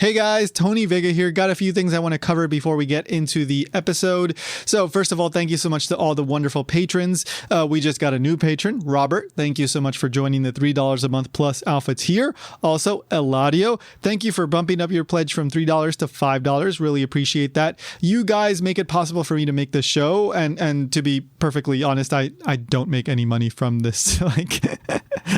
Hey guys, Tony Vega here. Got a few things I want to cover before we get into the episode. So first of all, thank you so much to all the wonderful patrons. We just got a new patron, Robert. Thank you so much for joining the $3 a month plus alpha tier. Also, Eladio, thank you for bumping up your pledge from $3 to $5. Really appreciate that. You guys make it possible for me to make this show. And to be perfectly honest, I don't make any money from this.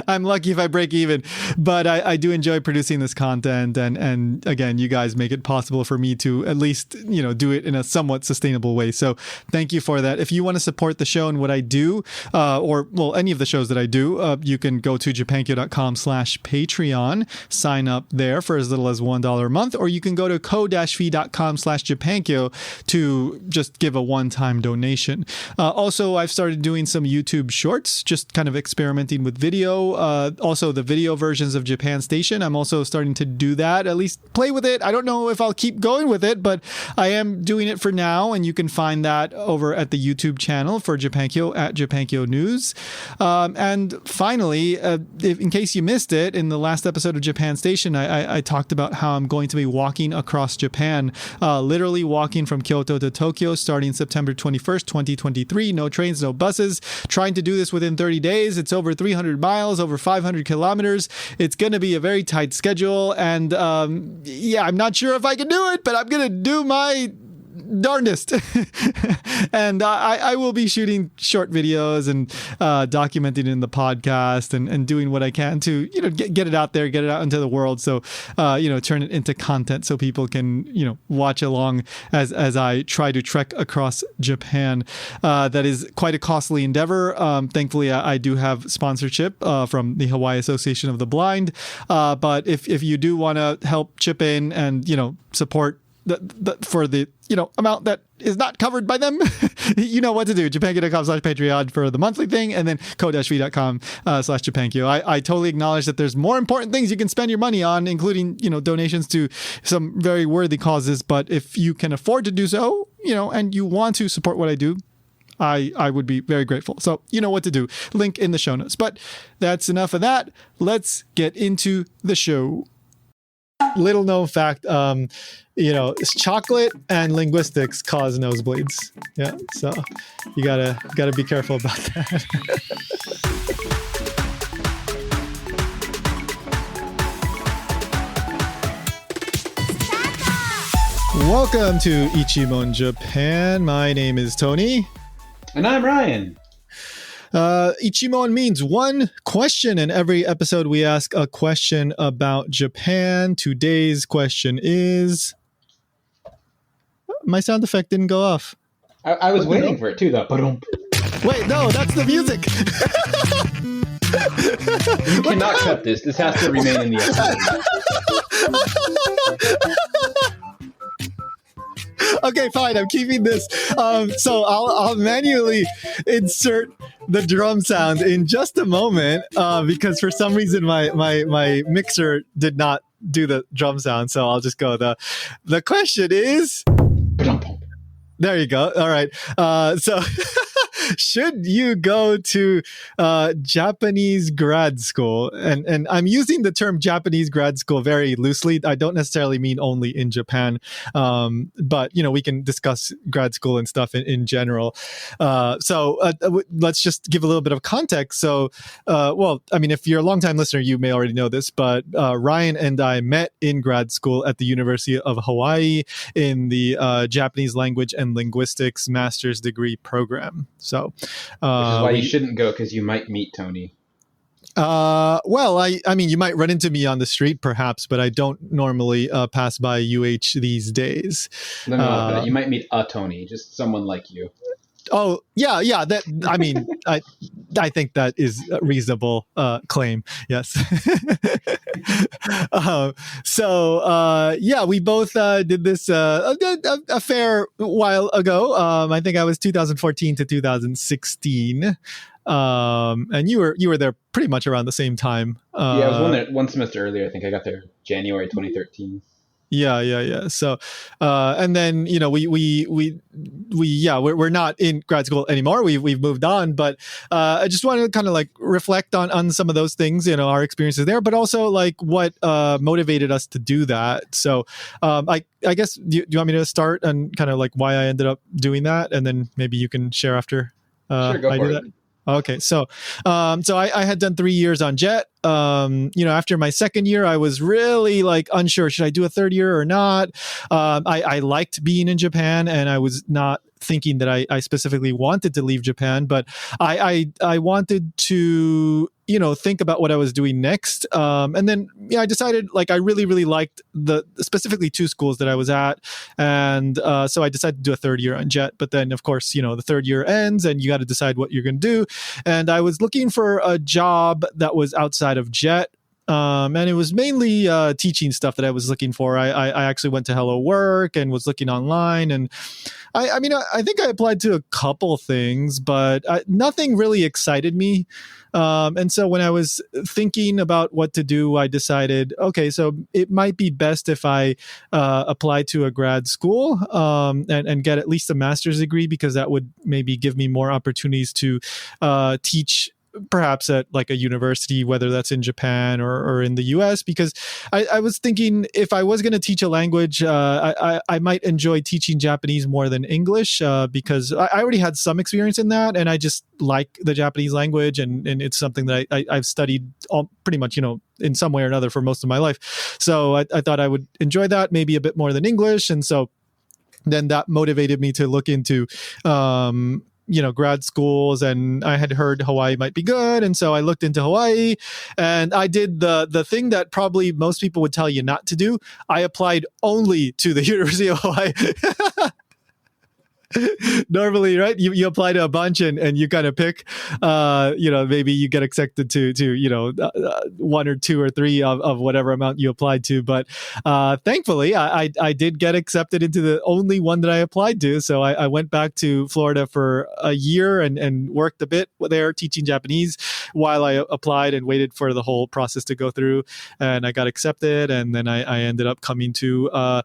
I'm lucky if I break even, but I do enjoy producing this content, and again, you guys make it possible for me to at least, do it in a somewhat sustainable way. So thank you for that. If you want to support the show and what I do, or any of the shows that I do, you can go to japankyo.com/Patreon, sign up there for as little as $1 a month, or you can go to ko-fi.com/Japankyo to just give a one-time donation. Also, I've started doing some YouTube shorts, just kind of experimenting with video. Also the video versions of Japan Station. I'm also starting to do that, at least play with it. I don't know if I'll keep going with it, but I am doing it for now, and you can find that over at the YouTube channel for Japankyo at Japankyo News. And finally, in case you missed it, in the last episode of Japan Station, I talked about how I'm going to be walking across Japan, literally walking from Kyoto to Tokyo starting September 21st, 2023. No trains, no buses. Trying to do this within 30 days. It's over 300 miles, over 500 kilometers. It's going to be a very tight schedule, and I'm not sure if I can do it, but I'm going to do my darndest. And I will be shooting short videos and documenting in the podcast and doing what I can to get it out there, get it out into the world, so turn it into content so people can watch along as I try to trek across Japan. That is quite a costly endeavor. Thankfully, I do have sponsorship from the Hawaii Association of the Blind, but if you do want to help chip in and support for the amount that is not covered by them, you know what to do. Japankyo.com/Patreon for the monthly thing, and then ko-fi.com/Japankyo. I totally acknowledge that there's more important things you can spend your money on, including donations to some very worthy causes. But if you can afford to do so, and you want to support what I do, I would be very grateful. So you know what to do. Link in the show notes. But that's enough of that. Let's get into the show. Little known fact, chocolate and linguistics cause nosebleeds. Yeah, so you gotta be careful about that. Welcome to Ichimon Japan. My name is Tony. And I'm Ryan. Ichimon means one question. In every episode, we ask a question about Japan. Today's question is... My sound effect didn't go off. I was waiting for it too, though. Wait, no, that's the music. You cannot cut this. This has to remain in the episode. Okay, fine. I'm keeping this. So I'll manually insert the drum sound in just a moment because for some reason my mixer did not do the drum sound. So I'll just go. The question is. There you go. All right. So should you go to Japanese grad school? And I'm using the term Japanese grad school very loosely. I don't necessarily mean only in Japan, but we can discuss grad school and stuff in general. So let's just give a little bit of context. So, if you're a longtime listener, you may already know this, but Ryan and I met in grad school at the University of Hawaii in the Japanese language and linguistics master's degree program. So, which is why you shouldn't go, because you might meet Tony. I mean, you might run into me on the street, perhaps, but I don't normally pass by UH these days. No, but you might meet a Tony, just someone like you. Oh, yeah. That, I mean, I think that is a reasonable claim. Yes. We both did this a fair while ago. I think I was 2014 to 2016. And you were there pretty much around the same time. I was one semester earlier. I think I got there January 2013. Yeah. So, and then we're not in grad school anymore. We've moved on, but I just wanted to kind of like reflect on some of those things, our experiences there, but also like what motivated us to do that. So, I guess do you want me to start and kind of like why I ended up doing that, and then maybe you can share after Sure, go I for do it. that. Okay, so I had done 3 years on Jet. After my second year, I was really like unsure, should I do a third year or not? I liked being in Japan, and I was not thinking that I specifically wanted to leave Japan, but I wanted to think about what I was doing next. And then I decided like I really liked the specifically two schools that I was at, and so I decided to do a third year on Jet. But then of course the third year ends, and you got to decide what you're going to do. And I was looking for a job that was outside of Jet. And it was mainly teaching stuff that I was looking for. I actually went to Hello Work and was looking online, and I think I applied to a couple things, but nothing really excited me. And so when I was thinking about what to do, I decided, okay, so it might be best if I apply to a grad school and get at least a master's degree, because that would maybe give me more opportunities to teach perhaps at like a university, whether that's in Japan or in the US, because I was thinking if I was going to teach a language, I might enjoy teaching Japanese more than English, because I already had some experience in that, and I just like the Japanese language, and it's something that I've studied pretty much, in some way or another for most of my life. So I thought I would enjoy that maybe a bit more than English. And so then that motivated me to look into grad schools, and I had heard Hawaii might be good, and so I looked into Hawaii, and I did the thing that probably most people would tell you not to do. I applied only to the University of Hawaii. Normally, right, you apply to a bunch, and you kind of pick maybe you get accepted to one or two or three of whatever amount you applied to. But thankfully I did get accepted into the only one that I applied to. So I went back to Florida for a year and worked a bit there teaching Japanese while I applied and waited for the whole process to go through, and I got accepted, and then I ended up coming to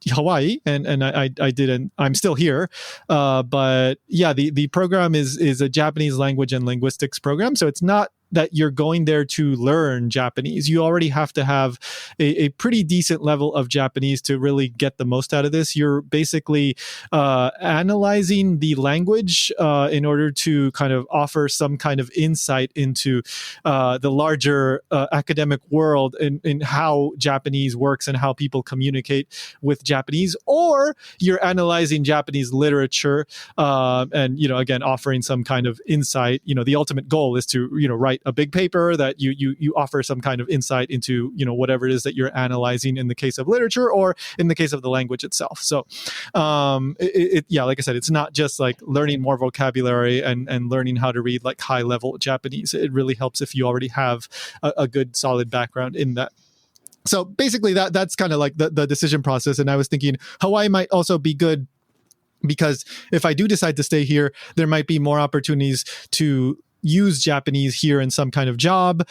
Hawaii, and I didn't. I'm still here, but yeah, the program is a Japanese language and linguistics program. So it's not that you're going there to learn Japanese. You already have to have a pretty decent level of Japanese to really get the most out of this. You're basically analyzing the language in order to kind of offer some kind of insight into the larger academic world in how Japanese works and how people communicate with Japanese. Or you're analyzing Japanese literature and again offering some kind of insight. The ultimate goal is to write a big paper that you offer some kind of insight into whatever it is that you're analyzing in the case of literature or in the case of the language itself. So like I said, it's not just like learning more vocabulary and learning how to read like high level Japanese. It really helps if you already have a good solid background in that. So basically that's kind of like the decision process. And I was thinking Hawaii might also be good because if I do decide to stay here, there might be more opportunities to use Japanese here in some kind of job,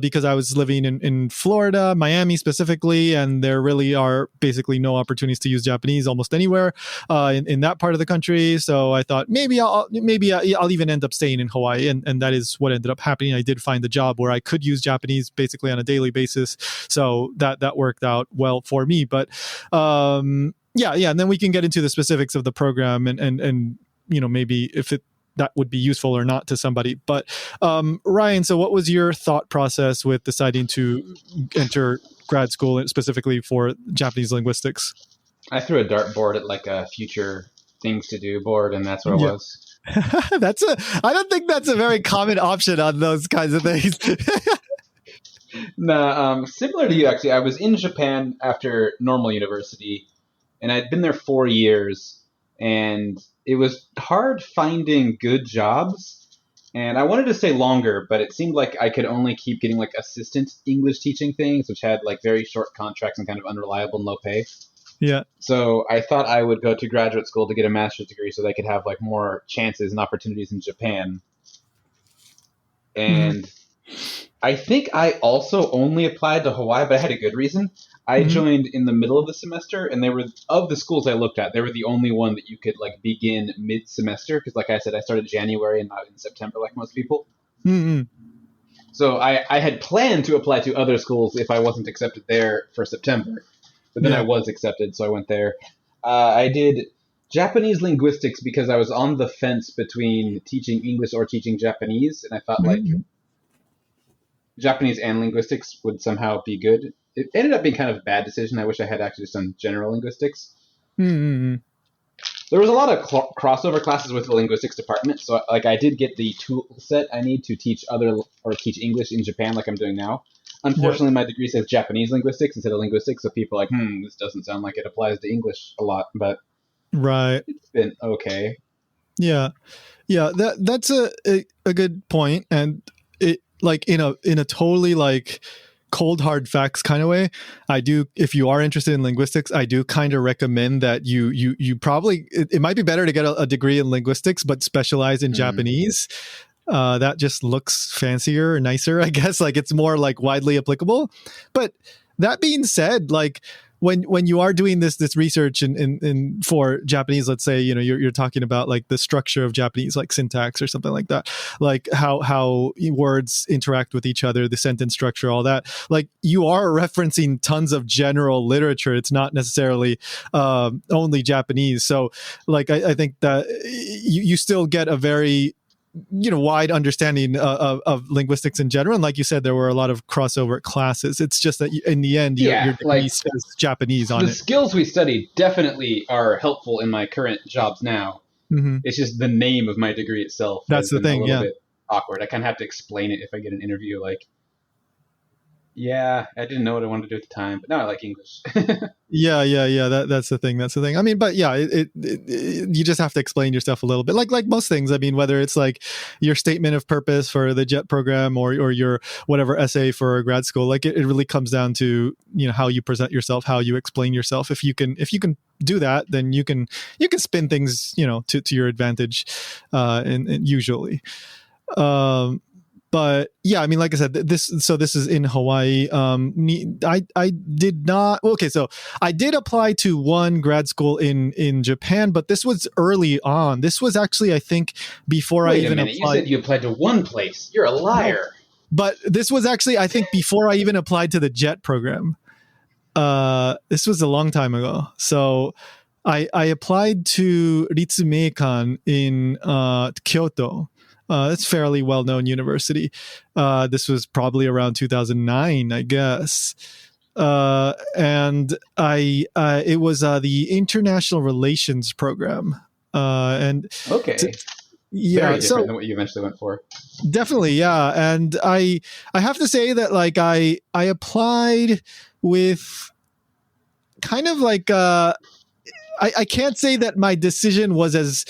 because I was living in Florida, Miami specifically, and there really are basically no opportunities to use Japanese almost anywhere in that part of the country. So I thought maybe I'll even end up staying in Hawaii, and that is what ended up happening. I did find a job where I could use Japanese basically on a daily basis, so that worked out well for me. But and then we can get into the specifics of the program and maybe if that would be useful or not to somebody. But Ryan, so what was your thought process with deciding to enter grad school specifically for Japanese linguistics? I threw a dartboard at like a future things to do board, and that's what it was. I don't think that's a very common option on those kinds of things. No, similar to you, actually. I was in Japan after normal university, and I'd been there 4 years, and it was hard finding good jobs. And I wanted to stay longer, but it seemed like I could only keep getting like assistant English teaching things, which had like very short contracts and kind of unreliable and low pay. Yeah. So I thought I would go to graduate school to get a master's degree so they could have like more chances and opportunities in Japan. And I think I also only applied to Hawaii, but I had a good reason. I Hmm. joined in the middle of the semester, and they were of the schools I looked at. They were the only one that you could like begin mid semester because, like I said, I started January and not in September like most people. Hmm. So I had planned to apply to other schools if I wasn't accepted there for September, but then I Yeah. was accepted, so I went there. I did Japanese linguistics because I was on the fence between teaching English or teaching Japanese, and I thought like Hmm. Japanese and linguistics would somehow be good. It ended up being kind of a bad decision. I wish I had actually just done general linguistics. Hmm. There was a lot of crossover classes with the linguistics department, so like I did get the tool set I need to teach other or teach English in Japan, like I'm doing now. Yeah. Unfortunately, my degree says Japanese linguistics instead of linguistics, so people are like, this doesn't sound like it applies to English a lot, but Right. it's been okay. Yeah. Yeah. That's a good point, and it like in a totally like cold hard facts kind of way. I do, if you are interested in linguistics, I do kind of recommend that you probably it might be better to get a degree in linguistics but specialize in Mm. Japanese. That just looks fancier, nicer, I guess. Like it's more like widely applicable. But that being said, like when you are doing this research in for Japanese, let's say, you're talking about like the structure of Japanese, like syntax or something like that, like how words interact with each other, the sentence structure, all that. Like you are referencing tons of general literature. It's not necessarily only Japanese. So like I think that you still get a very wide understanding of linguistics in general, and like you said, there were a lot of crossover classes. It's just that in the end your Yeah, degree like says Japanese on the it. skills we studied definitely are helpful in my current jobs now. Hmm. It's just the name of my degree itself That's has the been a thing. little Yeah. bit awkward. I kind of have to explain it if I get an interview. Like, yeah, I didn't know what I wanted to do at the time, but now I like English. Yeah. That's the thing. That's the thing. I mean, but yeah, you just have to explain yourself a little bit, like most things. I mean, whether it's like your statement of purpose for the JET program or your whatever essay for grad school, like it really comes down to how you present yourself, how you explain yourself. If you can do that, then you can spin things to your advantage, and usually. Um, but yeah, I mean, like I said, this is in Hawaii. I did not. Okay, so I did apply to one grad school in Japan, but this was early on. This was actually, I think, before I Wait a even minute, you applied. said you applied to one place. You're a No, liar. but this was actually, I think, before I even applied to the JET program. This was a long time ago. So I applied to Ritsumeikan in Kyoto. It's a fairly well-known university. This was probably around 2009, I guess. And it was the international relations program. And Okay. yeah, Very different so than what you eventually went for. definitely, yeah. And I have to say that like I applied with kind of like I can't say that my decision was as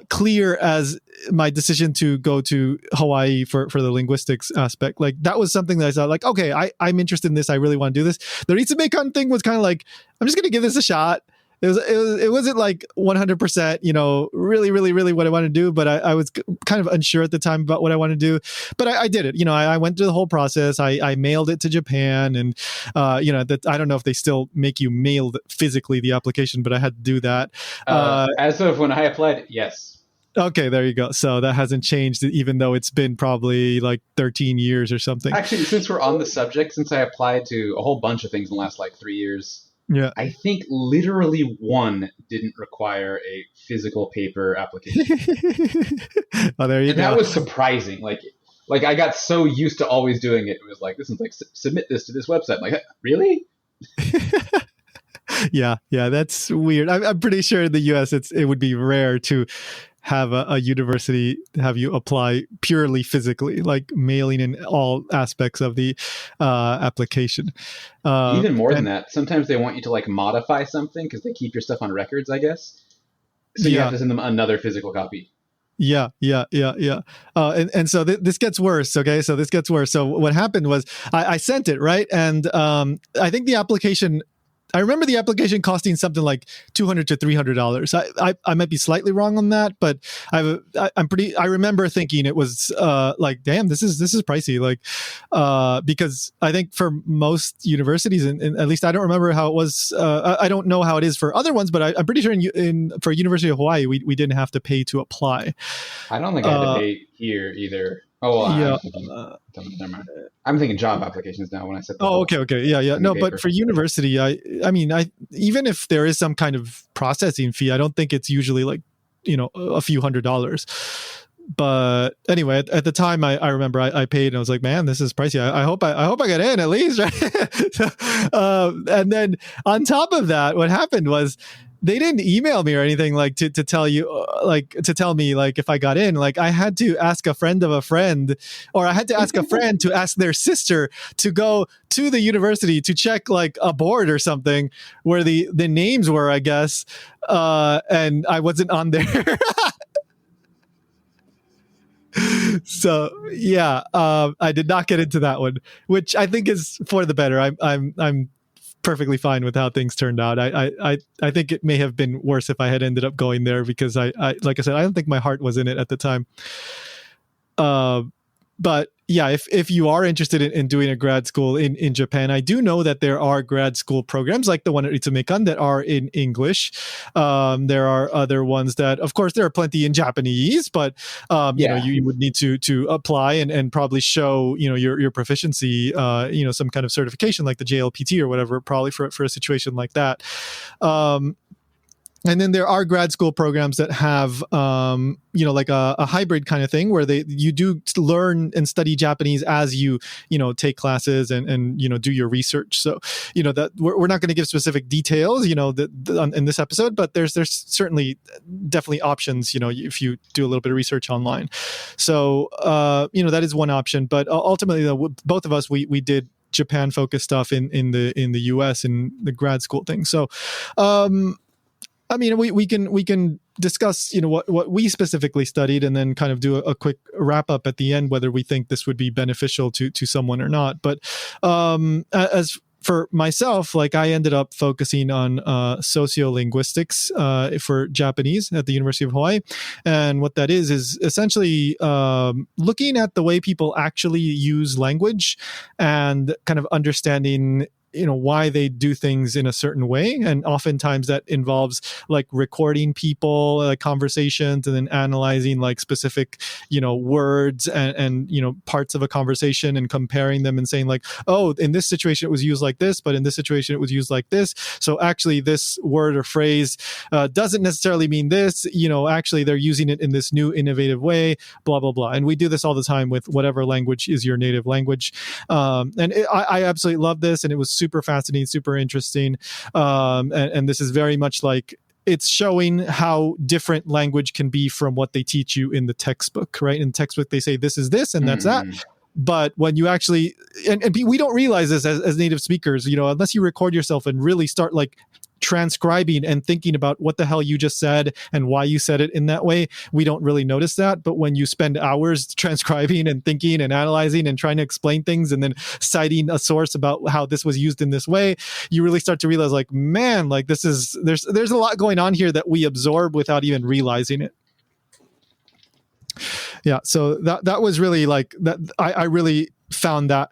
clear as my decision to go to Hawaii for the linguistics aspect. Like that was something that I thought like, okay, I'm interested in this. I really want to do this. The Ritsumeikan thing was kind of like, I'm just going to give this a shot. It wasn't like 100%, really what I want to do, but I was kind of unsure at the time about what I wanted to do, but I did it. I went through the whole process. I mailed it to Japan, and that I don't know if they still make you mail physically the application, but I had to do that. As of when I applied, yes. Okay, there you go. So that hasn't changed, even though it's been probably like 13 years or something. Actually, since we're on the subject, since I applied to a whole bunch of things in the last like 3 years, Yeah. I think literally one didn't require a physical paper application. Oh, there you And go. that was surprising. Like I got so used to always doing it. It was like, this is like, submit this to this website. I'm like, really? Yeah, that's weird. I'm pretty sure in the US it would be rare to have a university have you apply purely physically, like mailing in all aspects of the application. Even more than that, sometimes they want you to like modify something because they keep your stuff on records, I guess. So you have to send them another physical copy. Yeah. And so this gets worse. Okay. So this gets worse. So what happened was I sent it, right. And I think the application I remember the application costing something like $200 to $300. I might be slightly wrong on that, but I remember thinking it was like, damn, this is pricey. Like, because I think for most universities, and at least I don't remember how it was. I don't know how it is for other ones, but I'm pretty sure for University of Hawaii, we didn't have to pay to apply. I don't think I had to pay here either. Oh, well, Yeah. never mind. I'm thinking job applications now when I said. Okay. Yeah. No, paper. but for university, I mean, even if there is some kind of processing fee, I don't think it's usually like, a few $100s. But anyway, at the time, I remember I paid, and I was like, man, this is pricey. I hope I get in at least, right? And then on top of that, what happened was, they didn't email me or anything like to tell me like if I got in. Like, I had to ask a friend of a friend, or I had to ask a friend to ask their sister to go to the university to check like a board or something where the names were, I guess. And I wasn't on there. So yeah, I did not get into that one, which I think is for the better. I'm perfectly fine with how things turned out. I think it may have been worse if I had ended up going there, because I like I said, I don't think my heart was in it at the time. But yeah, if you are interested in doing a grad school in Japan, I do know that there are grad school programs like the one at Ritsumeikan that are in English. There are other ones that, of course, there are plenty in Japanese, but you would need to apply and probably show your proficiency, some kind of certification like the JLPT or whatever, probably for a situation like that. And then there are grad school programs that have, like a hybrid kind of thing where you do learn and study Japanese as you take classes and do your research. So, that we're not going to give specific details, in this episode, but there's certainly definitely options, if you do a little bit of research online. So, that is one option. But ultimately, both of us, we did Japan focused stuff in the US in the grad school thing. So, I mean, we can discuss, what we specifically studied, and then kind of do a quick wrap up at the end, whether we think this would be beneficial to someone or not. But as for myself, like, I ended up focusing on sociolinguistics for Japanese at the University of Hawaii. And what that is essentially looking at the way people actually use language and kind of understanding why they do things in a certain way. And oftentimes that involves like recording people, conversations, and then analyzing like specific, words and parts of a conversation and comparing them and saying like, oh, in this situation it was used like this, but in this situation it was used like this. So actually this word or phrase doesn't necessarily mean this, actually they're using it in this new innovative way, blah, blah, blah. And we do this all the time with whatever language is your native language. I absolutely love this. And it was super fascinating, super interesting. And this is very much like, it's showing how different language can be from what they teach you in the textbook, right? In the textbook, they say this is this and that's that. But when you actually, and we don't realize this as native speakers, unless you record yourself and really start like transcribing and thinking about what the hell you just said and why you said it in that way, we don't really notice that. But when you spend hours transcribing and thinking and analyzing and trying to explain things and then citing a source about how this was used in this way, you really start to realize like, man, like there's a lot going on here that we absorb without even realizing it. Yeah. So that was really like that. I really found that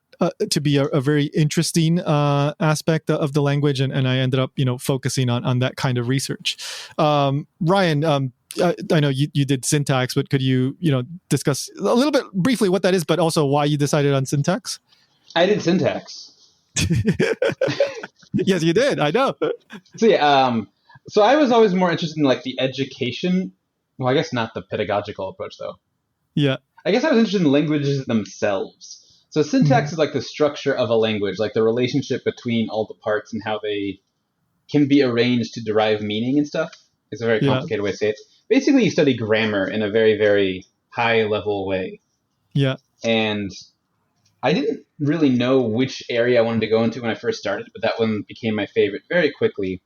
to be a very interesting aspect of the language, and I ended up focusing on that kind of research. Ryan, I know you did syntax, but could you discuss a little bit briefly what that is, but also why you decided on syntax? I did syntax. Yes, you did. I know. So yeah, so I was always more interested in like the education. Well, I guess not the pedagogical approach though. Yeah. I guess I was interested in languages themselves. So syntax is like the structure of a language, like the relationship between all the parts and how they can be arranged to derive meaning and stuff. It's a very complicated way to say it. Basically, you study grammar in a very, very high level way. Yeah. And I didn't really know which area I wanted to go into when I first started, but that one became my favorite very quickly.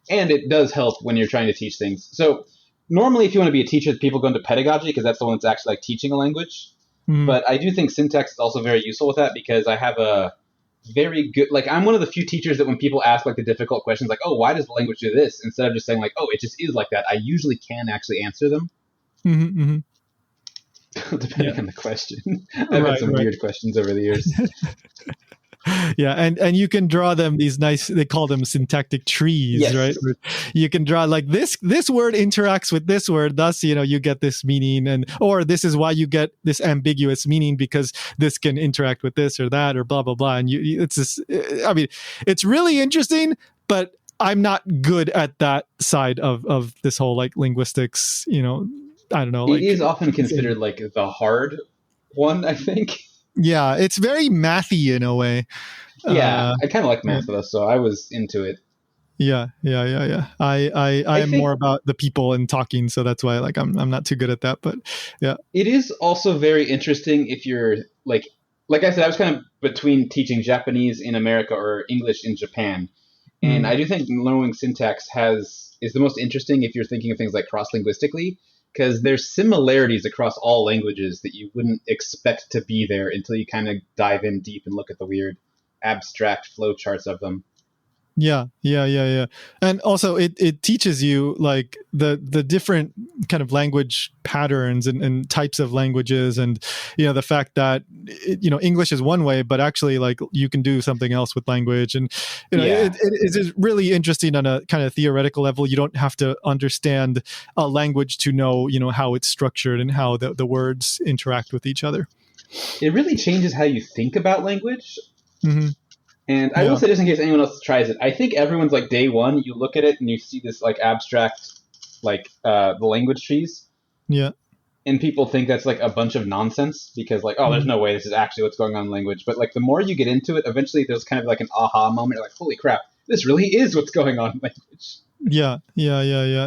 And it does help when you're trying to teach things. So normally, if you want to be a teacher, people go into pedagogy because that's the one that's actually like teaching a language. But I do think syntax is also very useful with that because I have a very good. Like, I'm one of the few teachers that when people ask like the difficult questions, like, "Oh, why does the language do this?" instead of just saying like, "Oh, it just is like that," I usually can actually answer them, Mm-hmm, depending on the question. I've had right, some right. weird questions over the years. Yeah, and you can draw them these nice, they call them syntactic trees, right? Yes. Where you can draw like this word interacts with this word, thus you get this meaning, and or this is why you get this ambiguous meaning because this can interact with this or that or blah blah blah. And it's this, I mean, it's really interesting, but I'm not good at that side of this whole like linguistics, I don't know, It like is often considered like the hard one, I think. yeah, it's very mathy in a way. Yeah, uh I kind of like yeah. math though, so I was into it. Yeah. I I am more think about the people and talking, so that's why like I'm not too good at that. But yeah. it is also very interesting if you're like I said, I was kind of between teaching Japanese in America or English in Japan. And Mm, I do think knowing syntax is the most interesting if you're thinking of things like cross linguistically, because there's similarities across all languages that you wouldn't expect to be there until you kind of dive in deep and look at the weird abstract flow charts of them. yeah. And also it teaches you like the different kind of language patterns and types of languages, and the fact that English is one way, but actually like you can do something else with language, and Yeah. it is really interesting on a kind of theoretical level. You don't have to understand a language to know how it's structured and how the words interact with each other. It really changes how you think about language. Hmm. And I will Yeah, say, just in case anyone else tries it, I think everyone's like day one, you look at it and you see this like abstract, like the language trees, yeah. and people think that's like a bunch of nonsense because like, oh, there's Mhm. no way this is actually what's going on in language. But like the more you get into it, eventually there's kind of like an aha moment. You're like, holy crap, this really is what's going on in language. Yeah.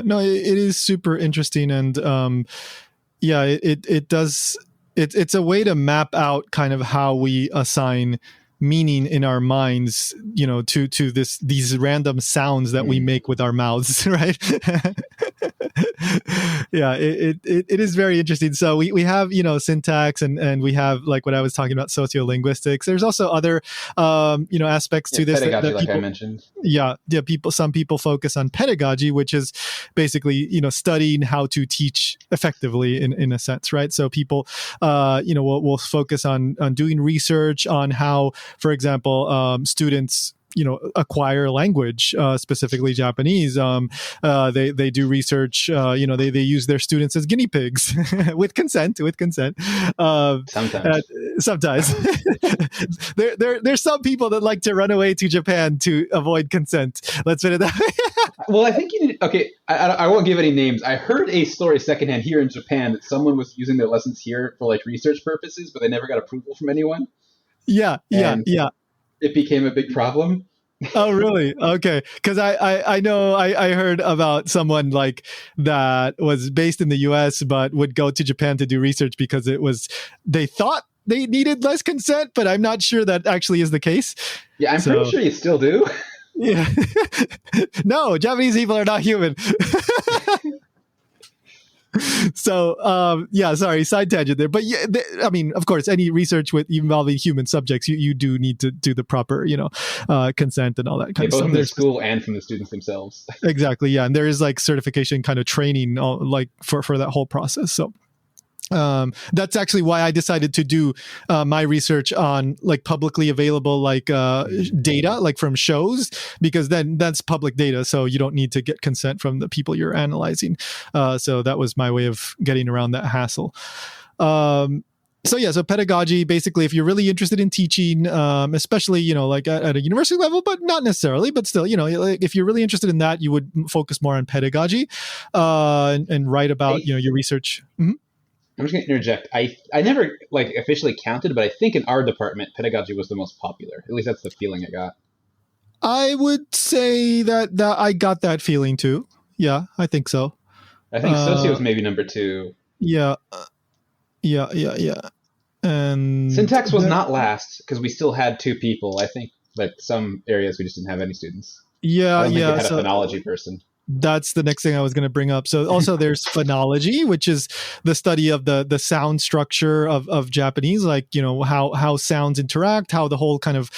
No, it is super interesting, and yeah, it does. It's a way to map out kind of how we assign meaning in our minds, to these random sounds that we Mm. make with our mouths, right? Yeah, it is very interesting. So we have syntax, and we have like what I was talking about, sociolinguistics. There's also other aspects Yeah, to this pedagogy, that like I people, mentioned. yeah, some people focus on pedagogy, which is basically studying how to teach effectively in a sense, right? So people will focus on doing research on how, for example, students acquire language, specifically Japanese. They do research. They use their students as guinea pigs with consent. Sometimes. Sometimes there's some people that like to run away to Japan to avoid consent. Let's put it that way. Well, I think you need. Okay, I won't give any names. I heard a story secondhand here in Japan that someone was using their lessons here for like research purposes, but they never got approval from anyone, and Yeah. it became a big problem. Oh, really? Okay. Because I know I heard about someone like that was based in the US, but would go to Japan to do research because they thought they needed less consent, but I'm not sure that actually is the case. Yeah, I'm pretty So, sure you still do. yeah. No, Japanese people are not human. So yeah, sorry, side tangent there, but yeah, I mean, of course, any research with involving human subjects, you do need to do the proper consent and all that kind Yeah, of both stuff. from the There's school and from the students themselves. exactly, yeah, and there is like certification kind of training like for that whole process. So that's actually why I decided to do my research on like publicly available like data, like from shows, because then that's public data, so you don't need to get consent from the people you're analyzing. So that was my way of getting around that hassle. So yeah, so pedagogy, basically, if you're really interested in teaching, especially like at a university level, but not necessarily, but still, like if you're really interested in that, you would focus more on pedagogy, and write about I, your research. Mhm. I'm just going to interject. I never like officially counted, but I think in our department, pedagogy was the most popular. At least that's the feeling I got. I would say that I got that feeling too. Yeah, I think so. I think socio Uh, is maybe number two. yeah, yeah. And Syntax was not last because we still had two people. I think that some areas we just didn't have any students. I don't think we yeah. had a So phonology person. That's the next thing I was going to bring up. So also there's phonology, which is the study of the sound structure of Japanese, like, how sounds interact, how the whole kind of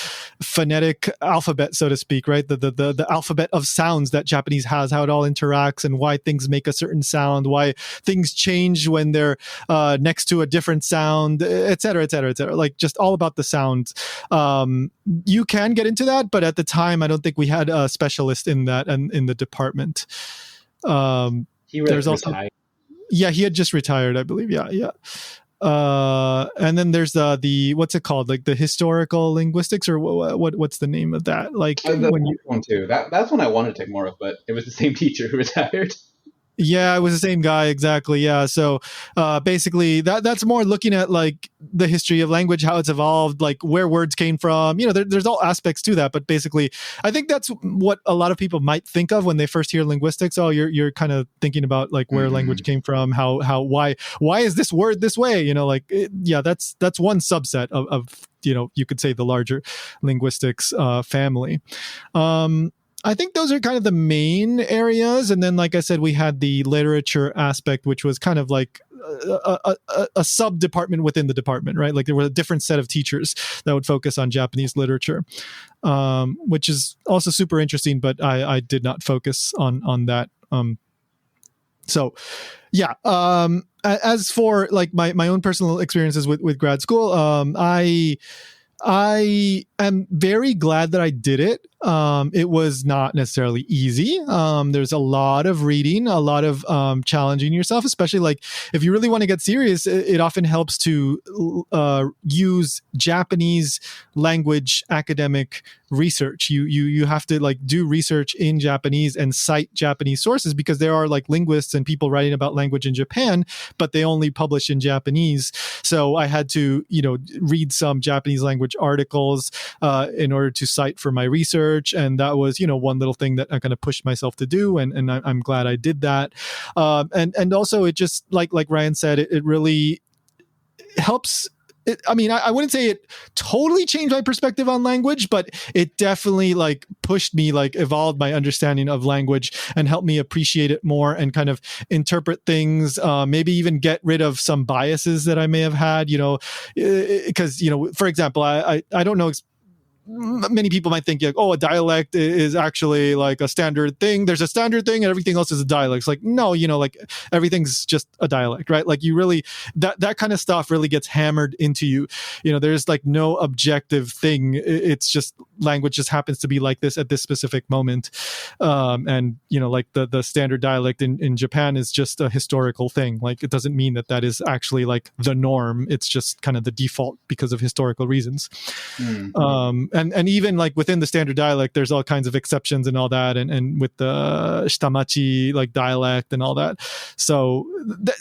phonetic alphabet, so to speak, right? The alphabet of sounds that Japanese has, how it all interacts, and why things make a certain sound, why things change when they're next to a different sound, et cetera, et cetera, et cetera. Like just all about the sounds. You can get into that, but at the time, I don't think we had a specialist in that and in the department. He There's also, retired. yeah, he had just retired, I believe. Yeah, yeah. And then there's the what's it called, like the historical linguistics, or what's the name of that? Like when you One too. That's one I wanted to take more of, but it was the same teacher who retired. Yeah, it was the same guy, exactly. Yeah, so basically, that's more looking at like the history of language, how it's evolved, like where words came from. There's all aspects to that, but basically, I think that's what a lot of people might think of when they first hear linguistics. Oh, you're kind of thinking about like where language came from, why is this word this way? That's one subset of you could say the larger linguistics family. I think those are kind of the main areas. And then, like I said, we had the literature aspect, which was kind of like a sub department within the department, right? Like there was a different set of teachers that would focus on Japanese literature, which is also super interesting, but I did not focus on that. So yeah. As for like my own personal experiences with grad school, I am very glad that I did it. It was not necessarily easy. There's a lot of reading, a lot of challenging yourself, especially like if you really want to get serious, it often helps to use Japanese language academic research. You have to like do research in Japanese and cite Japanese sources, because there are like linguists and people writing about language in Japan, but they only publish in Japanese. So I had to, read some Japanese language articles in order to cite for my research. And that was, one little thing that I kind of pushed myself to do. And I'm glad I did that. And also it just like Ryan said, it really helps. I wouldn't say it totally changed my perspective on language, but it definitely like pushed me, like evolved my understanding of language and helped me appreciate it more and kind of interpret things, maybe even get rid of some biases that I may have had, because, for example, I don't know many people might think like, oh, a dialect is actually like a standard thing. There's a standard thing and everything else is a dialect. It's like, no, like everything's just a dialect, right? Like you really, that kind of stuff really gets hammered into you. There's like no objective thing. It's just language just happens to be like this at this specific moment. And like the standard dialect in Japan is just a historical thing. Like it doesn't mean that is actually like the norm. It's just kind of the default because of historical reasons. And even like within the standard dialect, there's all kinds of exceptions and all that, and with the shitamachi like dialect and all that. So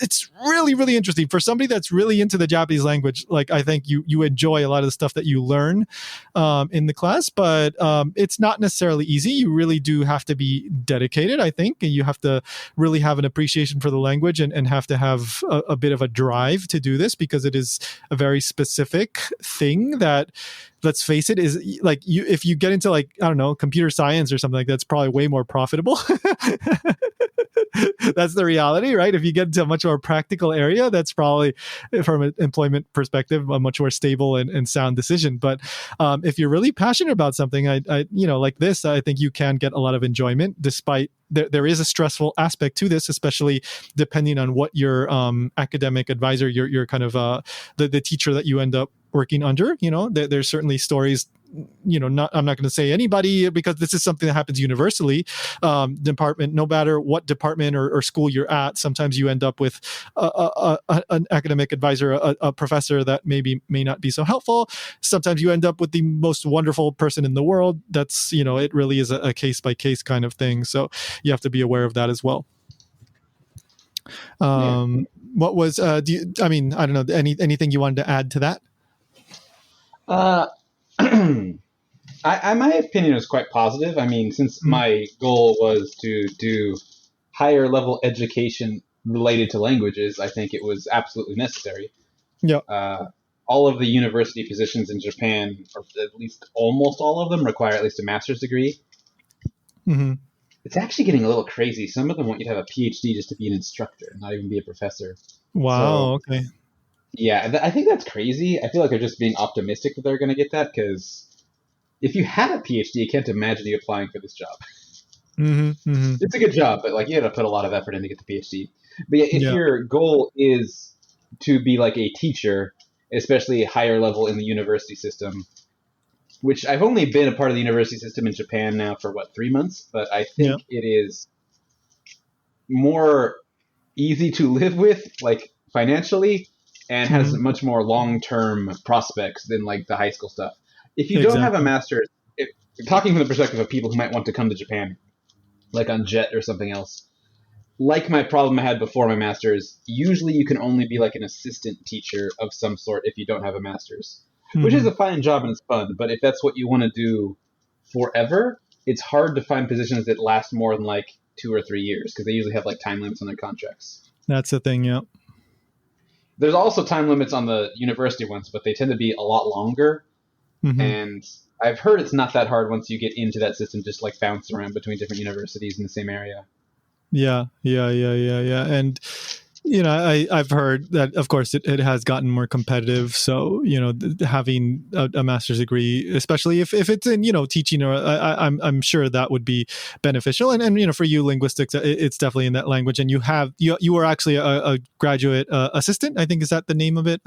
it's really, really interesting for somebody that's really into the Japanese language. Like I think you enjoy a lot of the stuff that you learn in the class, but it's not necessarily easy. You really do have to be dedicated, I think, and you have to really have an appreciation for the language and have to have a bit of a drive to do this, because it is a very specific thing that, let's face it, is like if you get into like, I don't know, computer science or something like that's probably way more profitable. That's the reality, right? If you get into a much more practical area, that's probably, from an employment perspective, a much more stable and sound decision. But if you're really passionate about something, I like this, I think you can get a lot of enjoyment, despite there is a stressful aspect to this, especially depending on what your academic advisor, your kind of the teacher that you end up working under. There's certainly stories, I'm not going to say anybody, because this is something that happens universally. Department, no matter what department or school you're at, sometimes you end up with an academic advisor, a professor that may not be so helpful. Sometimes you end up with the most wonderful person in the world. That's, it really is a case by case kind of thing. So you have to be aware of that as well. What was, I don't know, anything you wanted to add to that? My opinion is quite positive. Since my goal was to do higher level education related to languages, I think it was absolutely necessary. Yeah. All of the university positions in Japan, or at least almost all of them, require at least a master's degree. Mm-hmm. It's actually getting a little crazy. Some of them want you to have a PhD just to be an instructor, not even be a professor. Wow. So Okay. yeah, I think that's crazy. I feel like they're just being optimistic that they're going to get that because if you had a PhD, I can't imagine you applying for this job. Hmm. Hmm. It's a good job, but like you had to put a lot of effort in to get the PhD. But yeah, if Yeah. your goal is to be like a teacher, especially higher level in the university system, which I've only been a part of the university system in Japan now for what 3 months, but I Yeah. think it is more easy to live with, like financially, and has Hmm. much more long term prospects than like the high school stuff. If you don't have a Exactly. master's, if, talking from the perspective of people who might want to come to Japan, like on Jet or something else, like my problem I had before my master's, usually you can only be like an assistant teacher of some sort if you don't have a master's, which is Hmm. a fine job and it's fun. But if that's what you want to do forever, it's hard to find positions that last more than like 2 or 3 years because they usually have like time limits on their contracts. That's the thing. Yeah. There's also time limits on the university ones, but they tend to be a lot longer. Hmm. And I've heard it's not that hard once you get into that system, just like bounce around between different universities in the same area. Yeah. Yeah. Yeah. Yeah. Yeah. And I've heard that, of course, it has gotten more competitive. So, having a master's degree, especially if it's in, teaching, or I'm sure that would be beneficial. And for you, linguistics, it's definitely in that language. And you were actually a graduate assistant, I think, is that the name of it?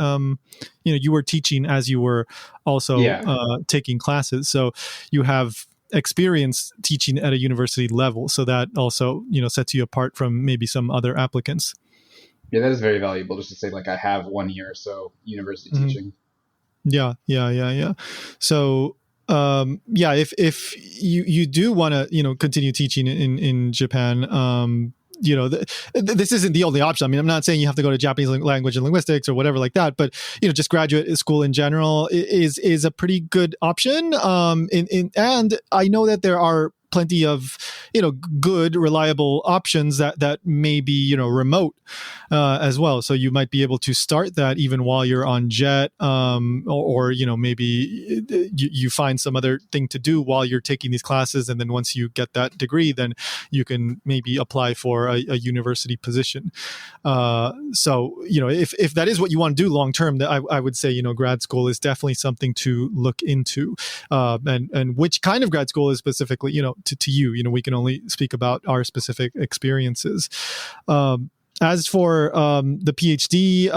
You were teaching as you were also Yeah. taking classes. So you have experience teaching at a university level. So that also, sets you apart from maybe some other applicants. Yeah, that is very valuable just to say, like, I have 1 year or so university Mhm. teaching. Yeah, yeah, yeah, yeah. So, yeah, if you do want to, continue teaching in Japan, this isn't the only option. I mean, I'm not saying you have to go to Japanese language and linguistics or whatever like that, but just graduate school in general is a pretty good option. And I know that there are plenty of good reliable options that may be remote as well. So you might be able to start that even while you're on Jet, or maybe you find some other thing to do while you're taking these classes, and then once you get that degree, then you can maybe apply for a university position. So if that is what you want to do long term, I would say grad school is definitely something to look into, and which kind of grad school is specifically to you. We can only speak about our specific experiences. As for the PhD,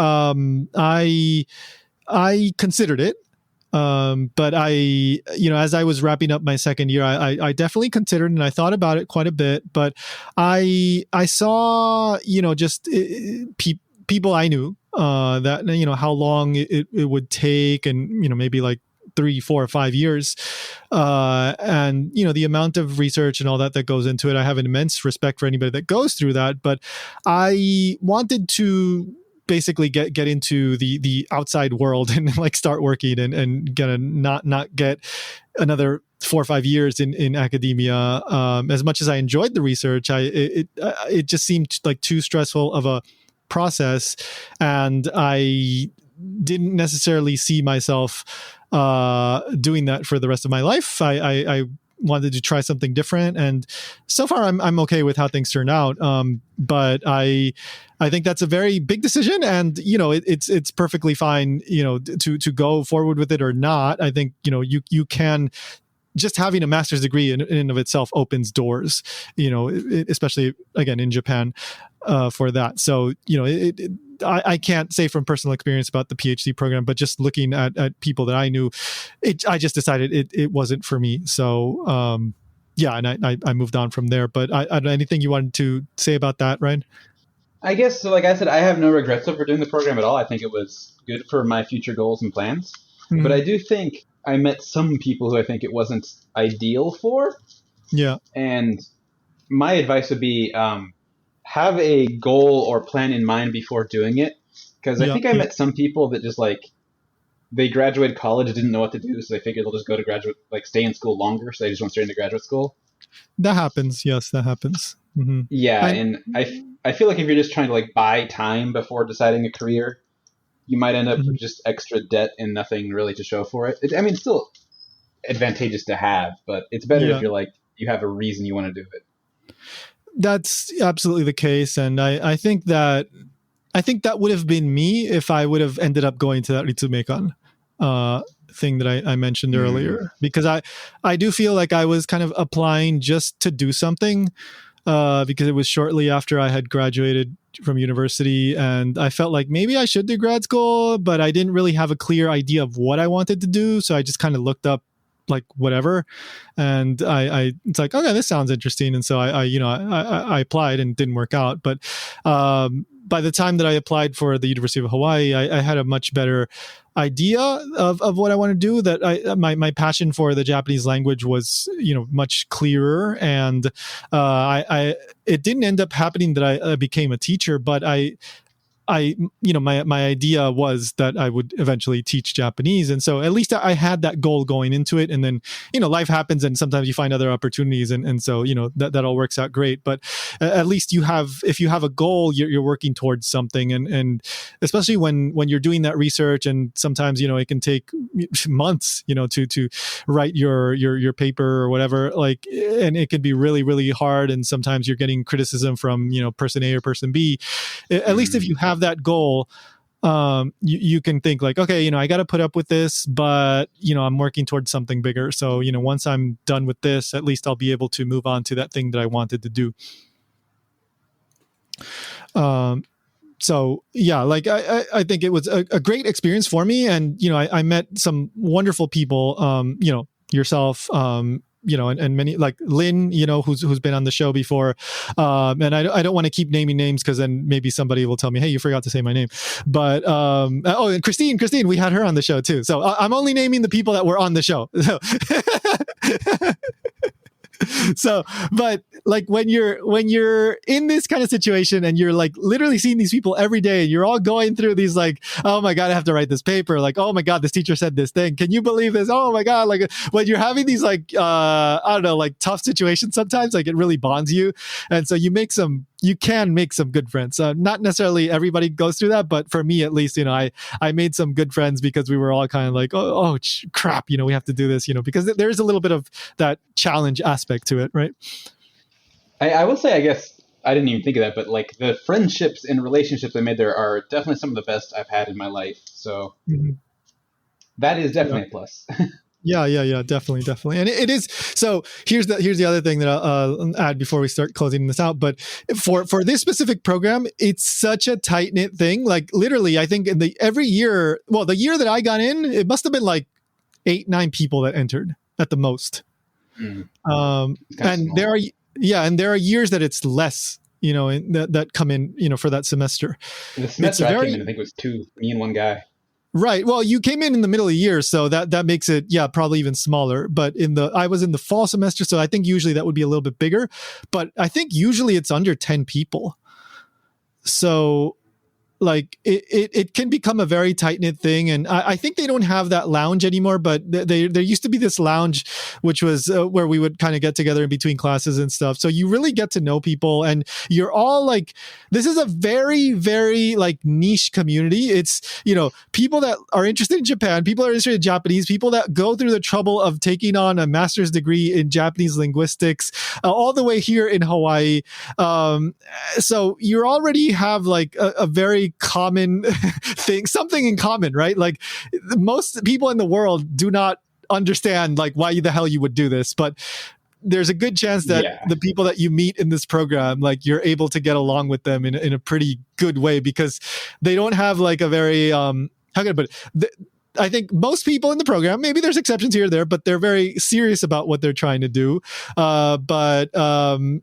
I considered it, but as I was wrapping up my second year, I definitely considered and I thought about it quite a bit. But I saw just people I knew that how long it would take, and maybe like 3, 4, or 5 years, and the amount of research and all that goes into it. I have an immense respect for anybody that goes through that, but I wanted to basically get into the outside world and like start working and gonna not get another 4 or 5 years in academia. As much as I enjoyed the research, it just seemed like too stressful of a process, and I didn't necessarily see myself doing that for the rest of my life. I wanted to try something different, and so far I'm okay with how things turned out. But I think that's a very big decision, and it's perfectly fine to go forward with it or not. I think you can. Just having a master's degree in and of itself opens doors, especially again in Japan, for that. So I can't say from personal experience about the PhD program, but just looking at people that I knew, I just decided it wasn't for me. So yeah, and I moved on from there. But anything you wanted to say about that, Ryan? I guess, so like I said, I have no regrets over doing the program at all. I think it was good for my future goals and plans. But I Mm, do think I met some people who I think it wasn't ideal for. yeah, And my advice would be have a goal or plan in mind before doing it. Because I yeah, think I yeah. met some people that just like they graduated college and didn't know what to do, so they figured they'll just go to graduate, like stay in school longer, so they just went straight into graduate school. That happens. Yes, that happens. Hmm. Yeah, And and I feel like if you're just trying to like buy time before deciding a career, you might end up with mhm. just extra debt and nothing really to show for it. I mean, it's still advantageous to have, but it's better if Yeah. you're like you have a reason you want to do it. that's absolutely the case, and I think that would have been me if I would have ended up going to that Ritsumeikan thing that I mentioned earlier, because I do feel like I was kind of applying just to do something, because it was shortly after I had graduated from university, and I felt like maybe I should do grad school, but I didn't really have a clear idea of what I wanted to do, so I just kind of looked up like whatever, and I it's like, okay, this sounds interesting, and so I applied and it didn't work out, but by the time that I applied for the University of Hawaii, I had a much better idea of what I want to do. That my passion for the Japanese language was much clearer, and I it didn't end up happening that I became a teacher, but my idea was that I would eventually teach Japanese. And so at least I had that goal going into it. And then, life happens and sometimes you find other opportunities. And so, that all works out great. But at least if you have a goal, you're working towards something. And especially when you're doing that research, and sometimes, it can take months, to write your paper or whatever, like, and it can be really, really hard. And sometimes you're getting criticism from, person A or person B. At least if you have that goal, you can think like, okay, I got to put up with this, but I'm working towards something bigger. So once I'm done with this, at least I'll be able to move on to that thing that I wanted to do. So yeah, like I think it was a great experience for me, and I met some wonderful people, yourself, and many, like Lynn, who's been on the show before. And I don't want to keep naming names, because then maybe somebody will tell me, hey, you forgot to say my name. But, and Christine, we had her on the show too. So I'm only naming the people that were on the show. So, but like when you're in this kind of situation and you're like literally seeing these people every day, and you're all going through these like, oh my God, I have to write this paper. Like, oh my God, this teacher said this thing. Can you believe this? Oh my God. Like when you're having these like, I don't know, like tough situations sometimes, like it really bonds you. And so you can make some good friends. Not necessarily everybody goes through that, but for me at least, I made some good friends because we were all kind of like, oh crap, we have to do this, because there's a little bit of that challenge aspect to it, right? I will say, I guess I didn't even think of that, but like the friendships and relationships I made there are definitely some of the best I've had in my life. So that is definitely a plus. Yeah, definitely. And it is. So here's the other thing that I'll add before we start closing this out. But for this specific program, it's such a tight knit thing. Like literally, I think every year, well, the year that I got in, it must have been like 8-9 people that entered at the most. And there are years that it's less, that come in, for that semester. The semester I came in, I think it was 2, me and one guy. Right. Well, you came in the middle of the year, so that makes it, probably even smaller. But I was in the fall semester, so I think usually that would be a little bit bigger. But I think usually it's under 10 people. So like it can become a very tight-knit thing. And I think they don't have that lounge anymore, but there used to be this lounge, which was where we would kind of get together in between classes and stuff. So you really get to know people, and you're all like, this is a very, very like niche community. It's, people that are interested in Japan, people that are interested in Japanese, people that go through the trouble of taking on a master's degree in Japanese linguistics, all the way here in Hawaii. So you already have like a very common thing, something in common, right? Like most people in the world do not understand like why the hell you would do this, but there's a good chance that the people that you meet in this program, like you're able to get along with them in a pretty good way, because they don't have like a very how can I put it? I think most people in the program, maybe there's exceptions here or there, but they're very serious about what they're trying to do. And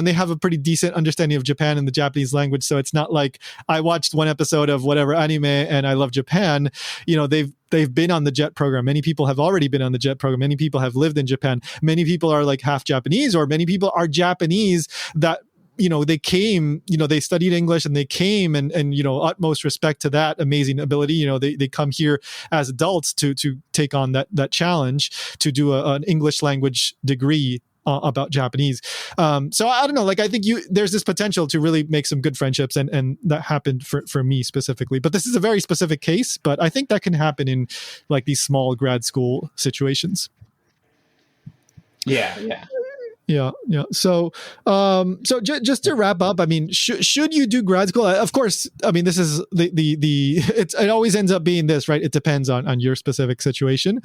they have a pretty decent understanding of Japan and the Japanese language. So it's not like I watched one episode of whatever anime and I love Japan. They've been on the JET program. Many people have already been on the JET program. Many people have lived in Japan. Many people are like half Japanese, or many people are Japanese that, they came, they studied English and they came and utmost respect to that amazing ability. They come here as adults to take on that challenge to do an English language degree about Japanese. So I don't know, like I think there's this potential to really make some good friendships, and that happened for me specifically. But this is a very specific case, but I think that can happen in like these small grad school situations. Yeah. Yeah. Just to wrap up, I mean, should you do grad school? Of course, I mean, this is it always ends up being this, right? It depends on your specific situation.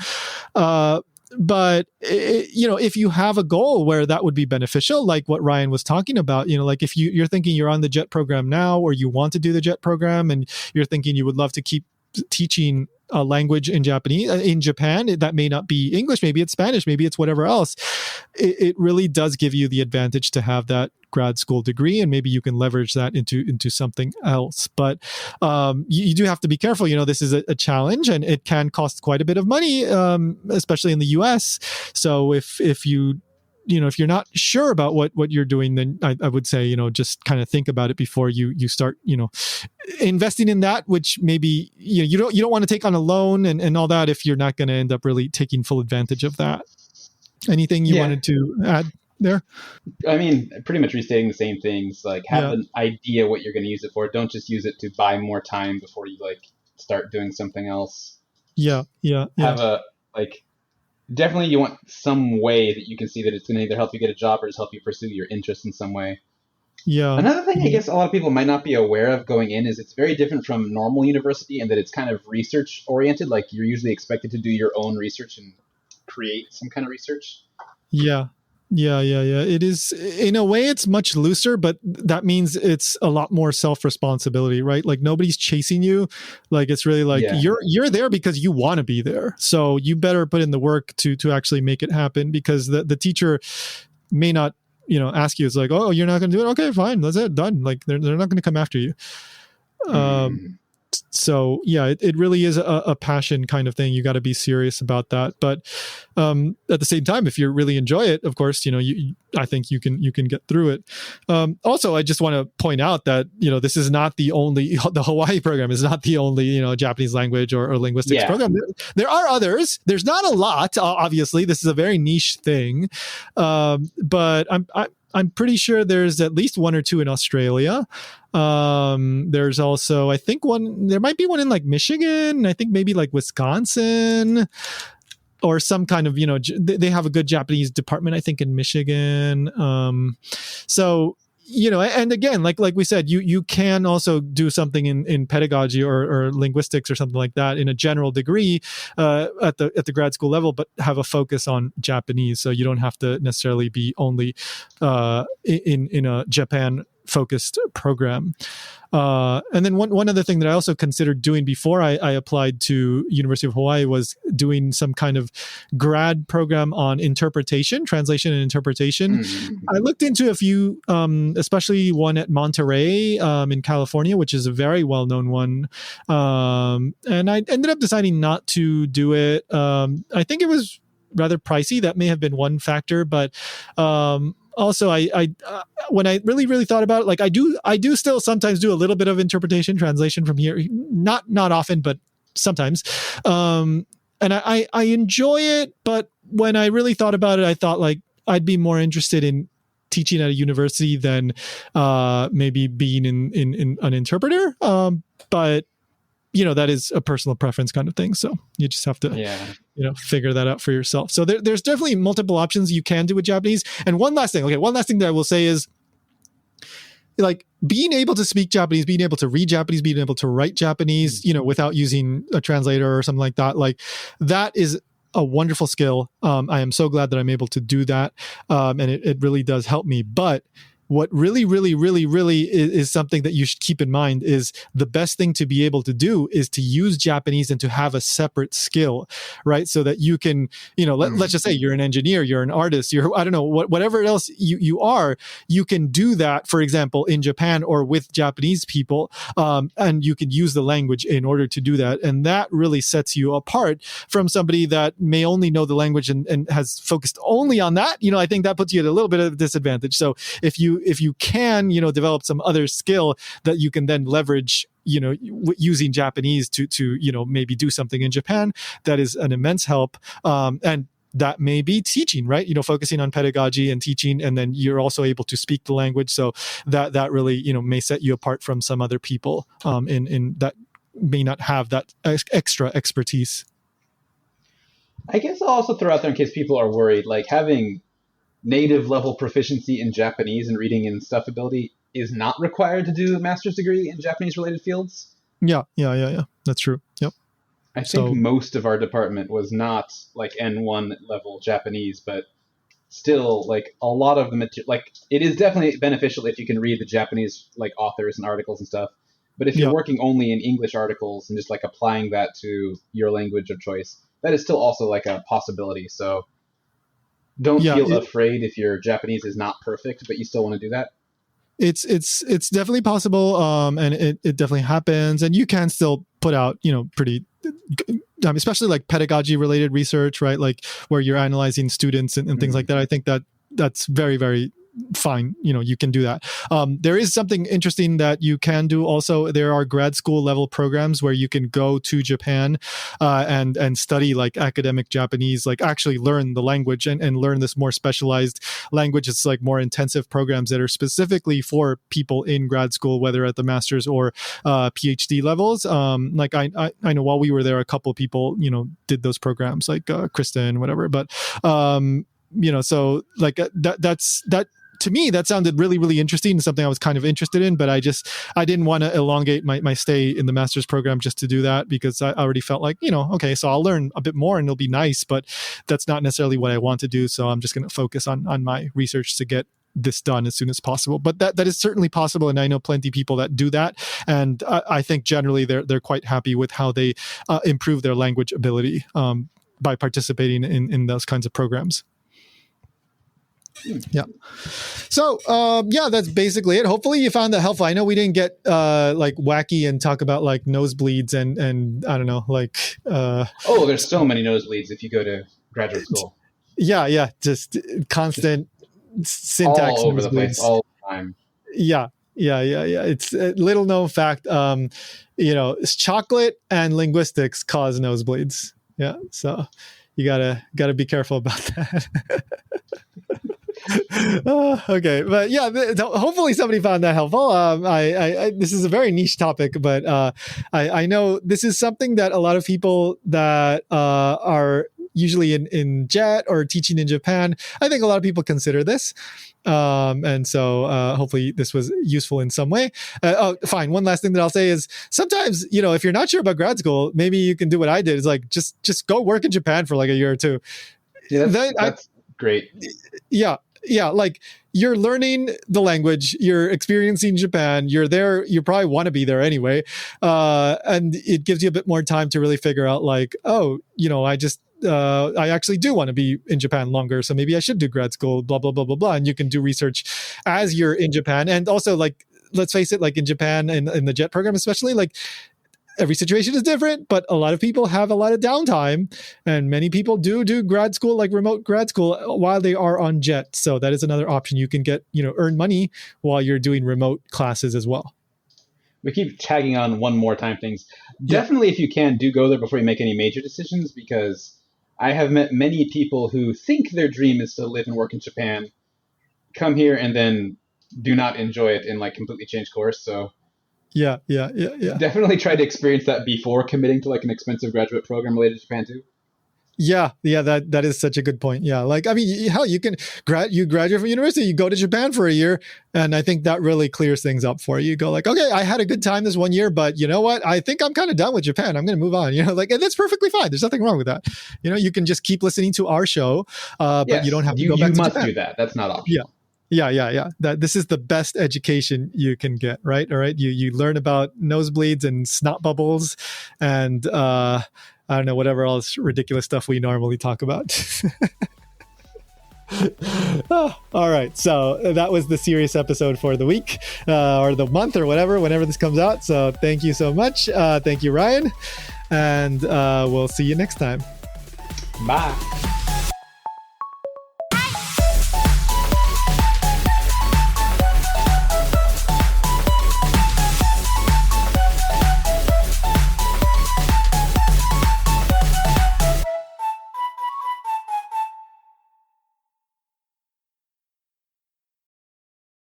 But if you have a goal where that would be beneficial, like what Ryan was talking about, like if you're thinking you're on the JET program now, or you want to do the JET program, and you're thinking you would love to keep teaching a language in Japanese in Japan, that may not be English, maybe it's Spanish, maybe it's whatever else. It really does give you the advantage to have that grad school degree, and maybe you can leverage that into something else. But you do have to be careful. This is a challenge, and it can cost quite a bit of money, especially in the US. So if you're not sure about what you're doing, then I would say, just kind of think about it before you start, investing in that, which maybe, you don't want to take on a loan and all that if you're not going to end up really taking full advantage of that. Anything you wanted to add there? I mean, pretty much restating the same things. Like, have an idea what you're going to use it for. Don't just use it to buy more time before you start doing something else. Yeah. Have definitely you want some way that you can see that it's going to either help you get a job or just help you pursue your interest in some way. Yeah. Another thing I guess a lot of people might not be aware of going in is it's very different from normal university in that it's kind of research oriented. Like, you're usually expected to do your own research and create some kind of research. Yeah. It is, in a way, it's much looser, but that means it's a lot more self-responsibility, right? Like, nobody's chasing you. Like, it's really like you're there because you want to be there. So you better put in the work to actually make it happen, because the teacher may not, ask you. It's like, oh, you're not going to do it. Okay, fine. That's it. Done. Like, they're not going to come after you. So yeah, it really is a passion kind of thing. You got to be serious about that. But at the same time, if you really enjoy it, of course, I think you can get through it. Also, I just want to point out that, this is not the Hawaii program is not the only, Japanese language or linguistics program. There are others. There's not a lot, obviously. This is a very niche thing. But I'm pretty sure there's at least one or two in Australia. There's also, I think there might be one in like Michigan. I think maybe like Wisconsin, or some kind of, they have a good Japanese department, I think, in Michigan. So, and again, like we said, you can also do something in pedagogy or linguistics or something like that in a general degree at the grad school level, but have a focus on Japanese. So you don't have to necessarily be only in a Japan focused program. And then one other thing that I also considered doing before I applied to University of Hawaii was doing some kind of grad program on translation and interpretation. I looked into a few, especially one at Monterey in California, which is a very well-known one. And I ended up deciding not to do it. I think it was rather pricey. That may have been one factor, but also, I when I really thought about it, like I do still sometimes do a little bit of interpretation, translation from here, not often, but sometimes. And I enjoy it, but when I really thought about it, I thought like I'd be more interested in teaching at a university than maybe being in an interpreter. But that is a personal preference kind of thing. So you just have to, figure that out for yourself. So there's definitely multiple options you can do with Japanese. And one last thing that I will say is, like, being able to speak Japanese, being able to read Japanese, being able to write Japanese, without using a translator or something like that, like that is a wonderful skill. I am so glad that I'm able to do that. And it really does help me. But what really is something that you should keep in mind is the best thing to be able to do is to use Japanese and to have a separate skill, right? So that you can, let's just say you're an engineer, you're an artist, I don't know, whatever else you are, you can do that, for example, in Japan or with Japanese people, and you can use the language in order to do that. And that really sets you apart from somebody that may only know the language and has focused only on that. I think that puts you at a little bit of a disadvantage. So if you can, develop some other skill that you can then leverage, using Japanese to maybe do something in Japan, that is an immense help. And that may be teaching, right? Focusing on pedagogy and teaching, and then you're also able to speak the language. So that really, may set you apart from some other people in that may not have that extra expertise. I guess I'll also throw out there in case people are worried, like having native level proficiency in Japanese and reading and stuff ability is not required to do a master's degree in Japanese related fields. Yeah. That's true. Yep. I think most of our department was not like N1 level Japanese, but still, like, a lot of the material, like, it is definitely beneficial if you can read the Japanese, like, authors and articles and stuff. But if you're working only in English articles and just, like, applying that to your language of choice, that is still also, like, a possibility. So don't feel afraid if your Japanese is not perfect, but you still want to do that. It's definitely possible, and it definitely happens, and you can still put out, pretty, especially like pedagogy related research, right? Like where you're analyzing students and things like that. I think that's very, very fine. You can do that. There is something interesting that you can do also. There are grad school level programs where you can go to Japan and study like academic Japanese, like actually learn the language and learn this more specialized language. It's like more intensive programs that are specifically for people in grad school, whether at the master's or PhD levels. Like I know while we were there, a couple of people, did those programs, like Kristen, whatever. But so like that. To me, that sounded really, really interesting, something I was kind of interested in, but I didn't want to elongate my stay in the master's program just to do that, because I already felt like, okay, so I'll learn a bit more and it'll be nice, but that's not necessarily what I want to do. So I'm just going to focus on my research to get this done as soon as possible. But that is certainly possible. And I know plenty of people that do that. And I think generally they're quite happy with how they improve their language ability by participating in those kinds of programs. Yeah. So, that's basically it. Hopefully you found that helpful. I know we didn't get like wacky and talk about like nosebleeds and I don't know, like there's so many nosebleeds if you go to graduate school. Yeah. Just constant syntax all over the place all the time. Yeah. It's a little known fact. Chocolate and linguistics cause nosebleeds. Yeah. So you gotta be careful about that. Okay, but yeah, hopefully somebody found that helpful. I this is a very niche topic, but I know this is something that a lot of people that are usually in JET or teaching in Japan, I think a lot of people consider this. And so hopefully this was useful in some way. Fine. One last thing that I'll say is sometimes, if you're not sure about grad school, maybe you can do what I did. Is like just go work in Japan for like a year or two. Yeah, that's great. Yeah, like you're learning the language, you're experiencing Japan, you're there, you probably want to be there anyway. And it gives you a bit more time to really figure out like, I actually do want to be in Japan longer. So maybe I should do grad school, blah, blah, blah, blah, blah. And you can do research as you're in Japan. And also like, let's face it, like in Japan and in the JET program, especially, like every situation is different, but a lot of people have a lot of downtime, and many people do grad school, like remote grad school, while they are on JET. So that is another option. You can get, earn money while you're doing remote classes as well. We keep tagging on one more time things. Definitely, if you can, do go there before you make any major decisions, because I have met many people who think their dream is to live and work in Japan, come here and then do not enjoy it and like completely change course. So Yeah. definitely try to experience that before committing to like an expensive graduate program related to Japan too. Yeah, that is such a good point. Yeah, like I mean, hell, you can graduate from university, you go to Japan for a year, and I think that really clears things up for you. You go like, okay, I had a good time this 1 year, but you know what? I think I'm kind of done with Japan. I'm going to move on. Like, and that's perfectly fine. There's nothing wrong with that. You can just keep listening to our show, but you don't have to go back to Japan. You must do that. That's not optional. Yeah. This is the best education you can get, right? All right. You learn about nosebleeds and snot bubbles and I don't know, whatever else ridiculous stuff we normally talk about. All right. So that was the serious episode for the week or the month or whenever this comes out. So thank you so much. Thank you, Ryan. And we'll see you next time. Bye.